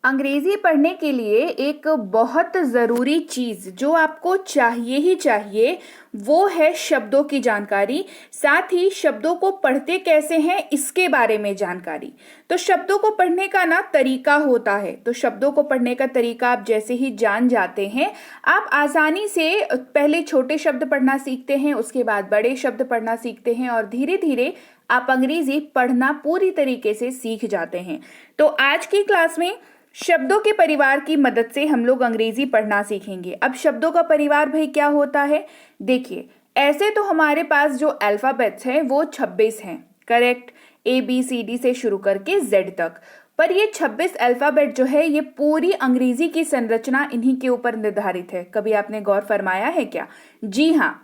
अंग्रेजी पढ़ने के लिए एक बहुत ज़रूरी चीज़ जो आपको चाहिए ही चाहिए वो है शब्दों की जानकारी। साथ ही शब्दों को पढ़ते कैसे हैं इसके बारे में जानकारी। तो शब्दों को पढ़ने का ना तरीका होता है। तो शब्दों को पढ़ने का तरीका आप जैसे ही जान जाते हैं आप आसानी से पहले छोटे शब्द पढ़ना सीखते हैं, उसके बाद बड़े शब्द पढ़ना सीखते हैं और धीरे धीरे आप अंग्रेजी पढ़ना पूरी तरीके से सीख जाते हैं। तो आज की क्लास में शब्दों के परिवार की मदद से हम लोग अंग्रेजी पढ़ना सीखेंगे। अब शब्दों का परिवार भाई क्या होता है? देखिए, ऐसे तो हमारे पास जो अल्फाबेट्स हैं वो 26 हैं, करेक्ट। ABCD से शुरू करके Z तक। पर ये 26 अल्फाबेट जो है ये पूरी अंग्रेजी की संरचना इन्हीं के ऊपर निर्धारित है। कभी आपने गौर फरमाया है क्या? जी हाँ,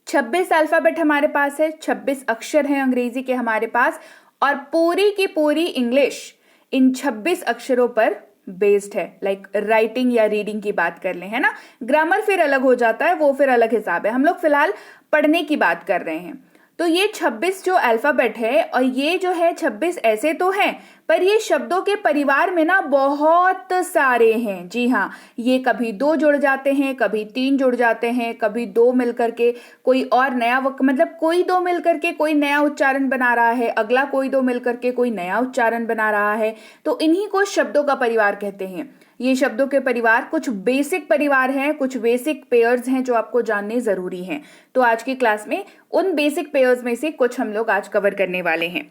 26 अल्फाबेट हमारे पास है, 26 अक्षर हैं अंग्रेजी के हमारे पास, और पूरी की पूरी इंग्लिश इन 26 अक्षरों पर बेस्ड है। लाइक राइटिंग या रीडिंग की बात कर लें, है ना। ग्रामर फिर अलग हो जाता है, वो फिर अलग हिसाब है। हम लोग फिलहाल पढ़ने की बात कर रहे हैं। तो ये 26 जो अल्फाबेट है और ये जो है 26 ऐसे तो हैं, पर ये शब्दों के परिवार में ना बहुत सारे हैं। जी हाँ, ये कभी 2 जुड़ जाते हैं, कभी 3 जुड़ जाते हैं, कभी 2 मिलकर के कोई और नया मतलब कोई 2 मिलकर के कोई नया उच्चारण बना रहा है, अगला कोई 2 मिलकर के कोई नया उच्चारण बना रहा है। तो इन्हीं को शब्दों का परिवार कहते हैं। ये शब्दों के परिवार कुछ बेसिक परिवार हैं, कुछ बेसिक पेयर्स हैं जो आपको जानने जरूरी हैं। तो आज की क्लास में उन बेसिक पेयर्स में से कुछ हम लोग आज कवर करने वाले हैं।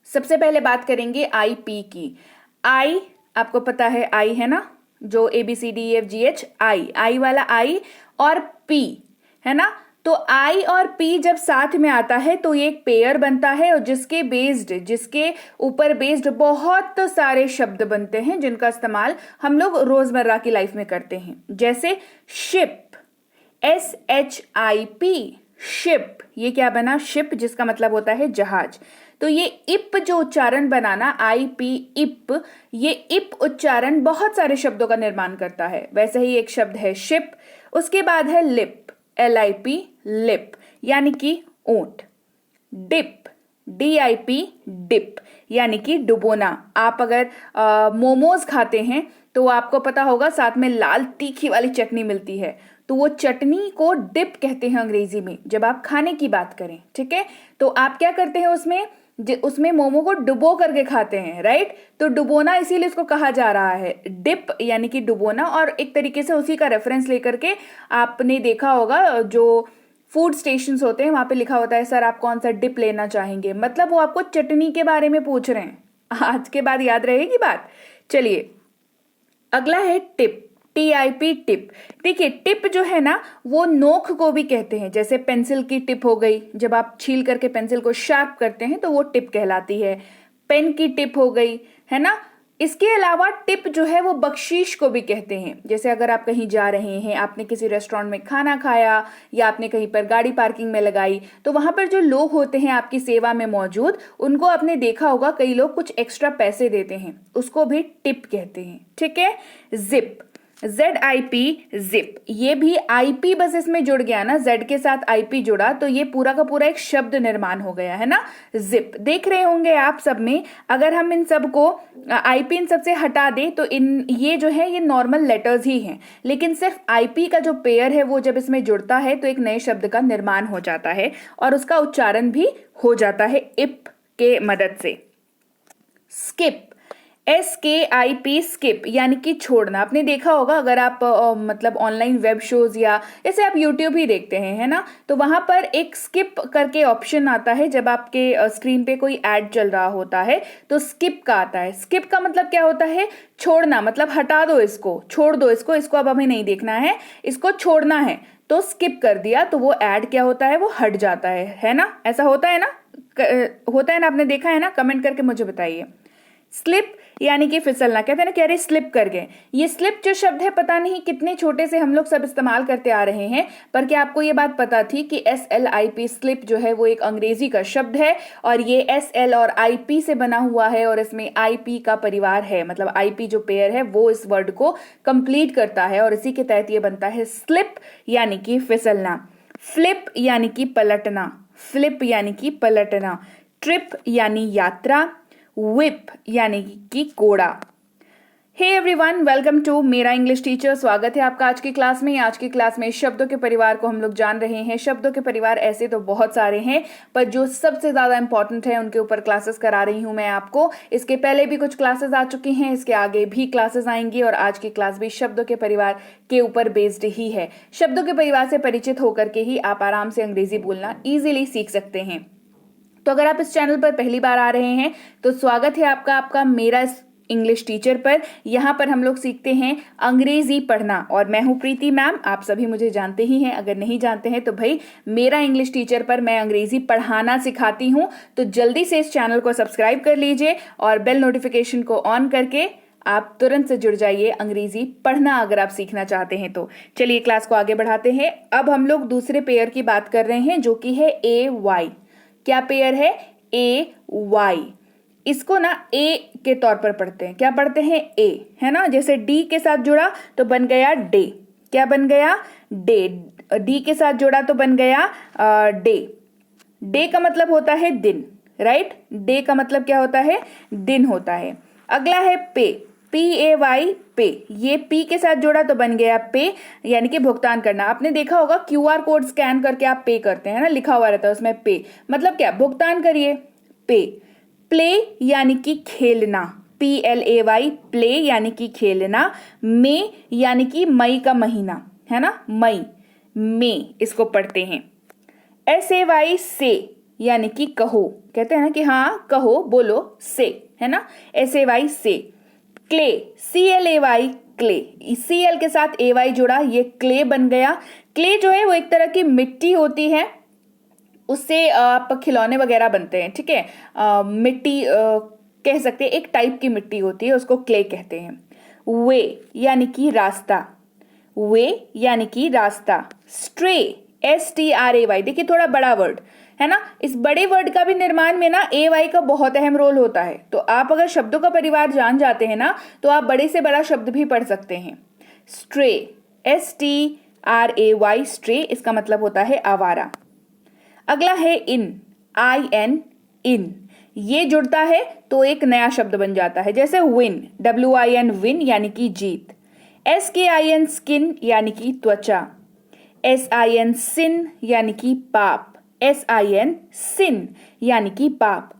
सबसे पहले बात करेंगे IP की। आई आपको पता है, आई है ना, जो ABCDEFGH, आई वाला आई और P है ना। तो I और P जब साथ में आता है तो ये एक पेयर बनता है और जिसके ऊपर बेस्ड बहुत सारे शब्द बनते हैं जिनका इस्तेमाल हम लोग रोजमर्रा की लाइफ में करते हैं। जैसे शिप, SHIP, शिप। ये क्या बना? शिप, जिसका मतलब होता है जहाज। तो ये इप जो उच्चारण बनाना, IP, इप, ये इप उच्चारण बहुत सारे शब्दों का निर्माण करता है। वैसे ही एक शब्द है शिप। उसके बाद है लिप, LIP, लिप, यानी कि ऊंट। डिप, DIP, डिप, यानी कि डुबोना। आप अगर मोमोज खाते हैं तो आपको पता होगा साथ में लाल तीखी वाली चटनी मिलती है, तो वो चटनी को डिप कहते हैं अंग्रेजी में जब आप खाने की बात करें। ठीक है, तो आप क्या करते हैं उसमें मोमो को डुबो करके खाते हैं, राइट। तो डुबोना इसीलिए इसको कहा जा रहा है डिप, यानी कि डुबोना। और एक तरीके से उसी का रेफरेंस लेकर के आपने देखा होगा जो फूड स्टेशंस होते हैं वहां पे लिखा होता है सर आप कौन सा डिप लेना चाहेंगे, मतलब वो आपको चटनी के बारे में पूछ रहे हैं। आज के बाद याद रहेगी बात। चलिए, अगला है टिप, TIP, टिप। देखिए, टिप जो है ना वो नोक को भी कहते हैं। जैसे पेंसिल की टिप हो गई, जब आप छील करके पेंसिल को शार्प करते हैं तो वो टिप कहलाती है। पेन की टिप हो गई, है ना। इसके अलावा टिप जो है वो बख्शीश को भी कहते हैं। जैसे अगर आप कहीं जा रहे हैं, आपने किसी रेस्टोरेंट में खाना खाया या आपने कहीं पर गाड़ी पार्किंग में लगाई, तो वहां पर जो लोग होते हैं आपकी सेवा में मौजूद, उनको आपने देखा होगा कई लोग कुछ एक्स्ट्रा पैसे देते हैं, उसको भी टिप कहते हैं। ठीक है। जिप, ZIP, जिप, ये भी IP बस इसमें जुड़ गया ना, Z के साथ IP जुड़ा तो ये पूरा का पूरा एक शब्द निर्माण हो गया है ना, जिप। देख रहे होंगे आप सब में, अगर हम इन सब को IP इन सब से हटा दें तो ये जो है ये नॉर्मल लेटर्स ही हैं, लेकिन सिर्फ IP का जो पेयर है वो जब इसमें जुड़ता है तो एक नए शब्द का निर्माण हो जाता है और उसका उच्चारण भी हो जाता है इप के मदद से। स्किप, SKIP, स्किप, यानी कि छोड़ना। आपने देखा होगा अगर आप मतलब ऑनलाइन वेब शोज या जैसे आप यूट्यूब ही देखते हैं, है ना, तो वहां पर एक स्किप करके ऑप्शन आता है। जब आपके स्क्रीन पे कोई ऐड चल रहा होता है तो स्किप का आता है। स्किप का मतलब क्या होता है? छोड़ना, मतलब हटा दो इसको, छोड़ दो इसको अब हमें नहीं देखना है, इसको छोड़ना है। तो स्किप कर दिया तो वो ऐड क्या होता है? वो हट जाता है ना। ऐसा होता है ना, होता है ना, आपने देखा है ना? कमेंट करके मुझे बताइए। स्लिप यानी कि फिसलना। कहते हैं ना कि अरे स्लिप कर गए। ये स्लिप जो शब्द है पता नहीं कितने छोटे से हम लोग सब इस्तेमाल करते आ रहे हैं, पर क्या आपको ये बात पता थी कि SLIP, स्लिप जो है वो एक अंग्रेजी का शब्द है और ये SL और IP से बना हुआ है और इसमें IP का परिवार है, मतलब IP जो पेयर है वो इस वर्ड को कंप्लीट करता है और इसी के तहत ये बनता है स्लिप यानी कि फिसलना। फ्लिप यानी कि पलटना, फ्लिप यानी कि पलटना। ट्रिप यानी यात्रा। whip यानी कि कोड़ा। हे एवरीवन, वेलकम टू मेरा इंग्लिश टीचर। स्वागत है आपका आज की क्लास में। आज की क्लास में शब्दों के परिवार को हम लोग जान रहे हैं। शब्दों के परिवार ऐसे तो बहुत सारे हैं, पर जो सबसे ज्यादा इंपॉर्टेंट है उनके ऊपर क्लासेस करा रही हूं मैं आपको। इसके पहले भी कुछ क्लासेस आ चुकी हैं, इसके आगे भी क्लासेस आएंगी और आज की क्लास भी शब्दों के परिवार के ऊपर बेस्ड ही है। शब्दों के परिवार से परिचित होकर के ही आप आराम से अंग्रेजी बोलना इजीली सीख सकते हैं। तो अगर आप इस चैनल पर पहली बार आ रहे हैं तो स्वागत है आपका मेरा इंग्लिश टीचर पर। यहाँ पर हम लोग सीखते हैं अंग्रेजी पढ़ना और मैं हूँ प्रीति मैम। आप सभी मुझे जानते ही हैं, अगर नहीं जानते हैं तो भाई मेरा इंग्लिश टीचर पर मैं अंग्रेजी पढ़ाना सिखाती हूँ। तो जल्दी से इस चैनल को सब्सक्राइब कर लीजिए और बेल नोटिफिकेशन को ऑन करके आप तुरंत से जुड़ जाइए अंग्रेजी पढ़ना अगर आप सीखना चाहते हैं तो। चलिए क्लास को आगे बढ़ाते हैं। अब हम लोग दूसरे पेयर की बात कर रहे हैं जो कि है ए वाई। क्या पेयर है? ए वाई। इसको ना ए के तौर पर पढ़ते हैं। क्या पढ़ते हैं? ए, है ना। जैसे डी के साथ जुड़ा तो बन गया डे। क्या बन गया? डे। डी के साथ जुड़ा तो बन गया डे। डे का मतलब होता है दिन, राइट। डे का मतलब क्या होता है? दिन होता है। अगला है पे। PAY, पे। ये पी के साथ जोड़ा तो बन गया पे, यानी कि भुगतान करना। आपने देखा होगा QR कोड स्कैन करके आप पे करते हैं ना, लिखा हुआ रहता है उसमें पे, मतलब क्या? भुगतान करिए। पे। प्ले यानी कि खेलना। PLAY, प्ले यानी कि खेलना। मे यानी कि मई का महीना, है ना, मई, मे इसको पढ़ते हैं। SAY, से यानी कि कहो। कहते हैं ना कि हाँ कहो, बोलो, से, है ना। SAY, से। क्ले। CLAY, clay. CL के साथ AY जुड़ा, ये क्ले बन गया। क्ले जो है वो एक तरह की मिट्टी होती है, उससे आप खिलौने वगैरह बनते हैं, ठीक है। मिट्टी कह सकते हैं, एक टाइप की मिट्टी होती है, उसको क्ले कहते हैं। वे यानी कि रास्ता। वे यानी कि रास्ता। स्ट्रे, STRAY, देखिए थोड़ा बड़ा वर्ड है ना। इस बड़े वर्ड का भी निर्माण में ना AY का बहुत अहम रोल होता है। तो आप अगर शब्दों का परिवार जान जाते हैं ना तो आप बड़े से बड़ा शब्द भी पढ़ सकते हैं। स्ट्रे, STRAY, स्ट्रे, इसका मतलब होता है आवारा। अगला है इन। IN, इन। ये जुड़ता है तो एक नया शब्द बन जाता है, जैसे विन। WIN, विन यानी कि जीत। SKIN, स्किन यानी कि त्वचा। SIN, सिन यानी कि पाप। SIN, सिन यानी कि पाप।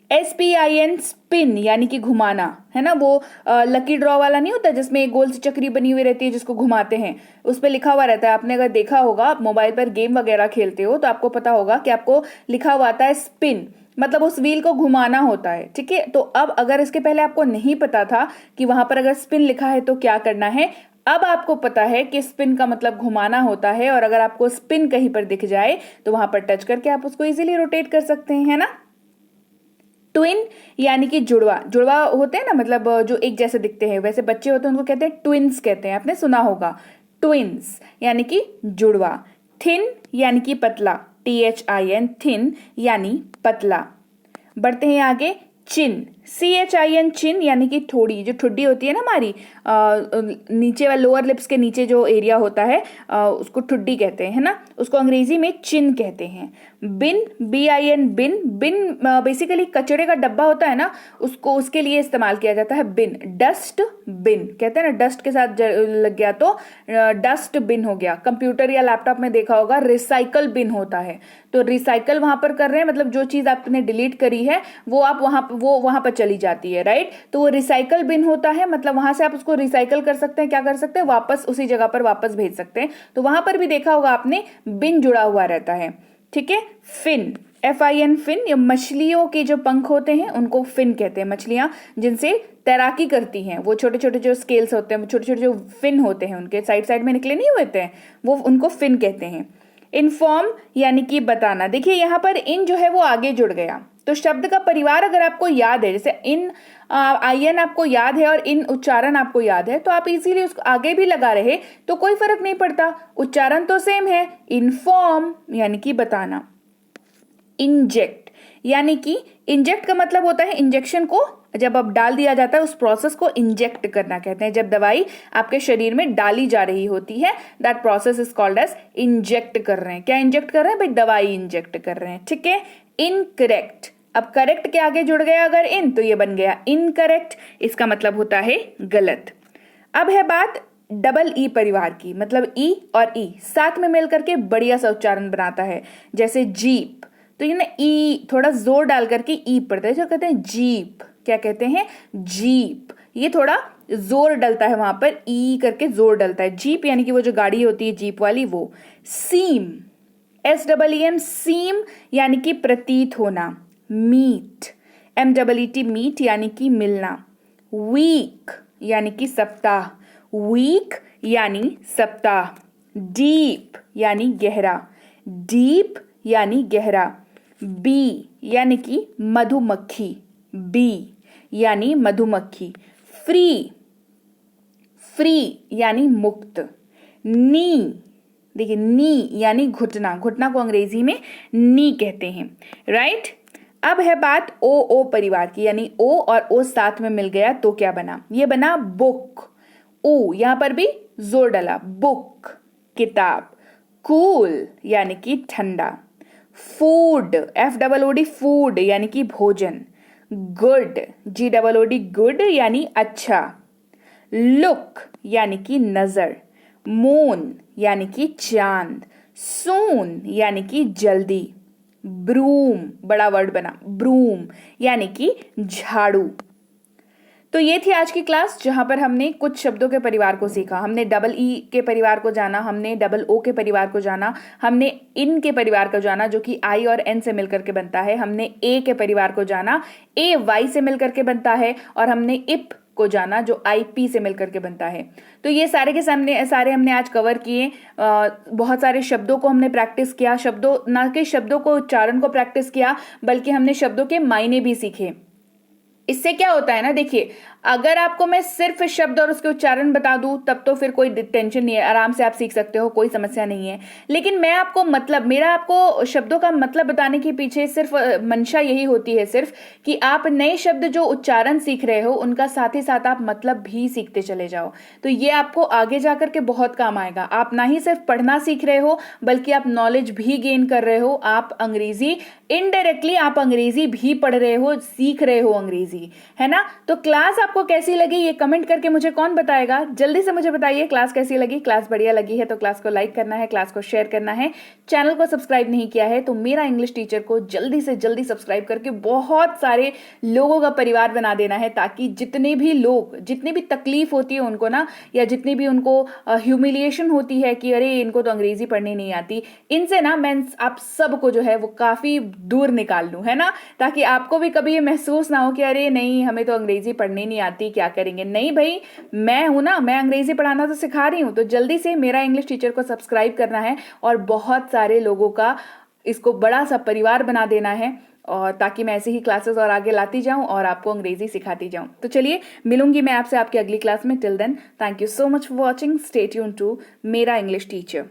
SPIN, स्पिन यानी कि घुमाना, है ना। वो लकी ड्रॉ वाला नहीं होता जिसमें एक गोल सी चक्री बनी हुई रहती है जिसको घुमाते हैं, उस पर लिखा हुआ रहता है। आपने अगर देखा होगा, आप मोबाइल पर गेम वगैरह खेलते हो तो आपको पता होगा कि आपको लिखा हुआ आता है स्पिन, मतलब उस व्हील को घुमाना होता है, ठीक है। तो अब अगर इसके पहले आपको नहीं पता था कि वहां पर अगर स्पिन लिखा है तो क्या करना है, अब आपको पता है कि स्पिन का मतलब घुमाना होता है। और अगर आपको स्पिन कहीं पर दिख जाए तो वहां पर टच करके आप उसको इजीली रोटेट कर सकते हैं, है ना। ट्विन यानी कि जुड़वा। जुड़वा होते हैं ना, मतलब जो एक जैसे दिखते हैं, वैसे बच्चे होते हैं उनको कहते हैं ट्विन्स कहते हैं, आपने सुना होगा। ट्विन्स यानी कि जुड़वा। थिन यानी कि पतला। THIN, थिन यानी पतला। बढ़ते हैं आगे। चिन, CHIN, चिन यानी कि ठोड़ी। जो ठुड्डी होती है ना हमारी, नीचे वाले लोअर लिप्स के नीचे जो एरिया होता है, उसको ठुड्डी कहते हैं, है ना। उसको अंग्रेजी में चिन कहते हैं। बिन, BIN, बिन। बिन बेसिकली कचड़े का डब्बा होता है ना, उसको उसके लिए इस्तेमाल किया जाता है बिन। डस्ट बिन कहते हैं ना, डस्ट के साथ लग गया तो डस्ट बिन हो गया। कंप्यूटर या लैपटॉप में देखा होगा रिसाइकल बिन होता है, तो रिसाइकल वहां पर कर रहे हैं, मतलब जो चीज आपने डिलीट करी है वो आप वहां पर चली जाती है, राइट। तो वो रिसाइकल बिन होता है, मतलब वहां से आप उसको रिसाइकल कर सकते हैं। क्या कर सकते हैं? वापस उसी जगह पर वापस भेज सकते हैं। तो वहां पर भी देखा होगा आपने, बिन जुड़ा हुआ रहता है, ठीक है। Fin, FIN, fin. ये मछलियों के जो पंख होते हैं उनको फिन कहते हैं। मछलियां जिनसे तैराकी करती हैं, वो छोटे छोटे जो स्केल्स होते हैं, छोटे छोटे जो फिन होते हैं, उनके साइड साइड में निकले नहीं होते हैं, वो उनको फिन कहते हैं। इन्फॉर्म यानी कि बताना। देखिए यहाँ पर इन जो है वो आगे जुड़ गया, तो शब्द का परिवार अगर आपको याद है, जैसे इन IN आपको याद है और इन उच्चारण आपको याद है, तो आप इजीली उसको आगे भी लगा रहे तो कोई फर्क नहीं पड़ता, उच्चारण तो सेम है। इन्फॉर्म यानी कि बताना। इंजेक्ट यानी कि, इंजेक्ट का मतलब होता है इंजेक्शन को जब अब डाल दिया जाता है, उस प्रोसेस को इंजेक्ट करना कहते हैं। जब दवाई आपके शरीर में डाली जा रही होती है, that process is called as inject कर रहे हैं। क्या इंजेक्ट कर रहे हैं भाई? दवाई इंजेक्ट कर रहे हैं, ठीक है। इनकरेक्ट अब करेक्ट के आगे जुड़ गया अगर इन, तो ये बन गया इनकरेक्ट, इसका मतलब होता है गलत। अब है बात डबल ई परिवार की, मतलब ई और ई साथ में मिलकर के बढ़िया सा उच्चारण बनाता है। जैसे जीप, तो ये ना ई थोड़ा जोर डाल करके ई पड़ता है, जो कहते हैं जीप, क्या कहते हैं जीप, ये थोड़ा जोर डलता है वहां पर, ई करके जोर डलता है। जीप यानी कि वो जो गाड़ी होती है जीप वाली वो। सीम, SEEM सीम यानी कि प्रतीत होना। मीट, MEET मीट यानी कि मिलना। वीक यानी कि सप्ताह, वीक यानी सप्ताह। डीप यानी गहरा, डीप यानी गहरा। बी यानी कि मधुमक्खी, बी यानी मधुमक्खी। फ्री, फ्री यानी मुक्त। नी, देखिए नी यानी घुटना, घुटना को अंग्रेजी में नी कहते हैं, राइट। अब है बात ओ परिवार की, यानी ओ और ओ साथ में मिल गया तो क्या बना, ये बना बुक। ओ यहां पर भी जोर डला, बुक किताब। कूल यानी कि ठंडा। फूड, FOOD फूड यानी कि भोजन। गुड, GOOD गुड यानी अच्छा। लुक यानी कि नजर। मून यानी कि चांद। सून यानी कि जल्दी। ब्रूम, बड़ा वर्ड बना, ब्रूम यानी कि झाड़ू। तो ये थी आज की क्लास, जहां पर हमने कुछ शब्दों के परिवार को सीखा। हमने डबल ई के परिवार को जाना, हमने डबल ओ के परिवार को जाना, हमने इन के परिवार को जाना जो कि आई और एन से मिलकर के बनता है, हमने ए के परिवार को जाना, ए वाई से मिलकर के बनता है, और हमने इप को जाना जो IP से मिलकर के बनता है। तो ये सारे के सारे हमने आज कवर किए। बहुत सारे शब्दों को हमने प्रैक्टिस किया, शब्दों ना कि शब्दों को उच्चारण को प्रैक्टिस किया, बल्कि हमने शब्दों के मायने भी सीखे। इससे क्या होता है ना, देखिए अगर आपको मैं सिर्फ शब्द और उसके उच्चारण बता दूं तब तो फिर कोई टेंशन नहीं है, आराम से आप सीख सकते हो, कोई समस्या नहीं है। लेकिन मैं आपको मतलब, मेरा आपको शब्दों का मतलब बताने के पीछे सिर्फ मंशा यही होती है सिर्फ कि आप नए शब्द जो उच्चारण सीख रहे हो उनका साथ ही साथ आप मतलब भी सीखते चले जाओ। तो ये आपको आगे जाकर के बहुत काम आएगा। आप ना ही सिर्फ पढ़ना सीख रहे हो बल्कि आप नॉलेज भी गेन कर रहे हो। आप अंग्रेजी इनडायरेक्टली आप अंग्रेजी भी पढ़ रहे हो, सीख रहे हो अंग्रेजी, है ना। तो क्लास आपको कैसी लगी ये कमेंट करके मुझे कौन बताएगा, जल्दी से मुझे बताइए क्लास कैसी लगी। क्लास बढ़िया लगी है तो क्लास को लाइक करना है, क्लास को शेयर करना है। चैनल को सब्सक्राइब नहीं किया है तो मेरा इंग्लिश टीचर को जल्दी से जल्दी सब्सक्राइब करके बहुत सारे लोगों का परिवार बना देना है, ताकि जितने भी लोग, जितनी भी तकलीफ होती है उनको ना, या जितनी भी उनको ह्यूमिलिएशन होती है कि अरे इनको तो अंग्रेजी पढ़नी नहीं आती, इनसे ना मैं आप सबको जो है वो काफी दूर निकाल लूं, है ना। ताकि आपको भी कभी ये महसूस ना हो कि अरे नहीं हमें तो अंग्रेजी पढ़नी नहीं आती, क्या करेंगे। नहीं भाई, मैं हूं ना, मैं अंग्रेजी पढ़ाना तो सिखा रही हूं। तो जल्दी से मेरा इंग्लिश टीचर को सब्सक्राइब करना है और बहुत सारे लोगों का इसको बड़ा सा परिवार बना देना है, और ताकि मैं ऐसे ही क्लासेस और आगे लाती जाऊं और आपको अंग्रेजी सिखाती जाऊं। तो चलिए मिलूंगी मैं आपसे आपकी अगली क्लास में। Till then thank you so much for watching, stay tuned to मेरा इंग्लिश टीचर।